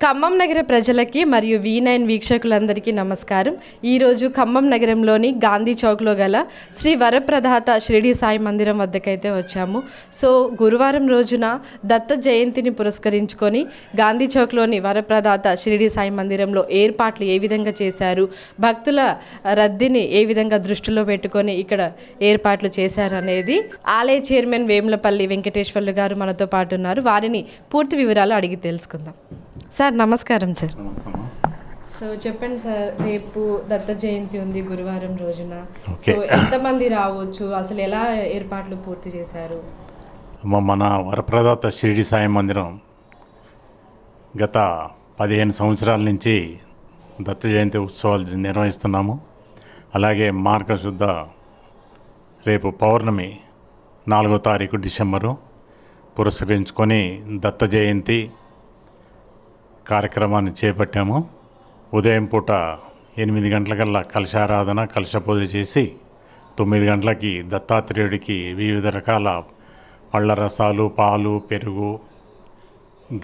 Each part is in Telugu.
ఖమ్మం నగర ప్రజలకి మరియు V9 వీక్షకులందరికీ నమస్కారం. ఈరోజు ఖమ్మం నగరంలోని గాంధీ చౌక్లో గల శ్రీ వరప్రదాత షిరిడి సాయి మందిరం వద్దకైతే వచ్చాము. సో గురువారం రోజున దత్త జయంతిని పురస్కరించుకొని గాంధీ చౌక్లోని వరప్రదాత షిరిడి సాయి మందిరంలో ఏర్పాట్లు ఏ విధంగా చేశారు, భక్తుల రద్దీని ఏ విధంగా దృష్టిలో పెట్టుకొని ఇక్కడ ఏర్పాట్లు చేశారు అనేది ఆలయ చైర్మన్ వేములపల్లి వెంకటేశ్వర్లు గారు మనతో పాటు ఉన్నారు. వారిని పూర్తి వివరాలు అడిగి తెలుసుకుందాం. సార్ నమస్కారం సార్. సో చెప్పండి సార్, రేపు దత్త జయంతి ఉంది గురువారం రోజున. సో ఎంతమంది రావచ్చు, అసలు ఎలా ఏర్పాట్లు పూర్తి చేశారు? మన వరప్రదాత షిరిడి సాయి మందిరం గత 15 సంవత్సరాల నుంచి దత్త జయంతి ఉత్సవాలు నిర్వహిస్తున్నాము. అలాగే మార్గశుద్ధ రేపు పౌర్ణమి 4వ తారీఖు డిసెంబరు పురస్కరించుకొని దత్త జయంతి కార్యక్రమాన్ని చేపట్టాము. ఉదయం పూట 8 గంటలకల్లా కలశారాధన, కలశ పూజ చేసి 9 గంటలకి దత్తాత్రేయుడికి వివిధ రకాల పళ్ళ రసాలు, పాలు, పెరుగు,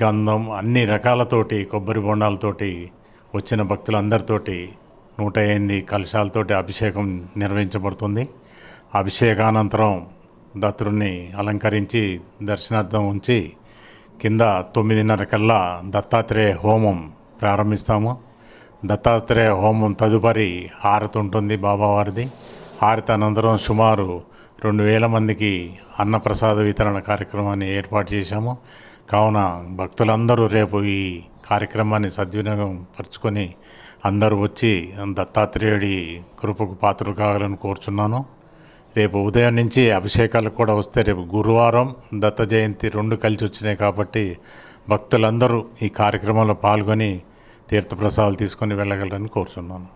గంధం అన్ని రకాలతోటి, కొబ్బరి బొండాలతోటి వచ్చిన భక్తులందరితోటి 108 కలశాలతోటి అభిషేకం నిర్వహించబడుతుంది. అభిషేకానంతరం దత్తుడిని అలంకరించి దర్శనార్థం ఉంచి కింద 9:30 కల్లా దత్తాత్రేయ హోమం ప్రారంభిస్తాము. దత్తాత్రేయ హోమం తదుపరి హారతి ఉంటుంది బాబావారిది. హారతి అనంతరం సుమారు 2000 మందికి అన్నప్రసాద వితరణ కార్యక్రమాన్ని ఏర్పాటు చేశాము. కావున భక్తులందరూ రేపు ఈ కార్యక్రమాన్ని సద్వినియోగం పరుచుకొని అందరూ వచ్చి దత్తాత్రేయుడి కృపకు పాత్రలు కావాలని కోరుచున్నాను. రేపు ఉదయం నుంచి అభిషేకాలు కూడా వస్తే రేపు గురువారం దత్త జయంతి 2 కలిసి వచ్చినాయి కాబట్టి భక్తులందరూ ఈ కార్యక్రమంలో పాల్గొని తీర్థప్రసాదాలు తీసుకొని వెళ్ళగలరని కోరుచున్నాను.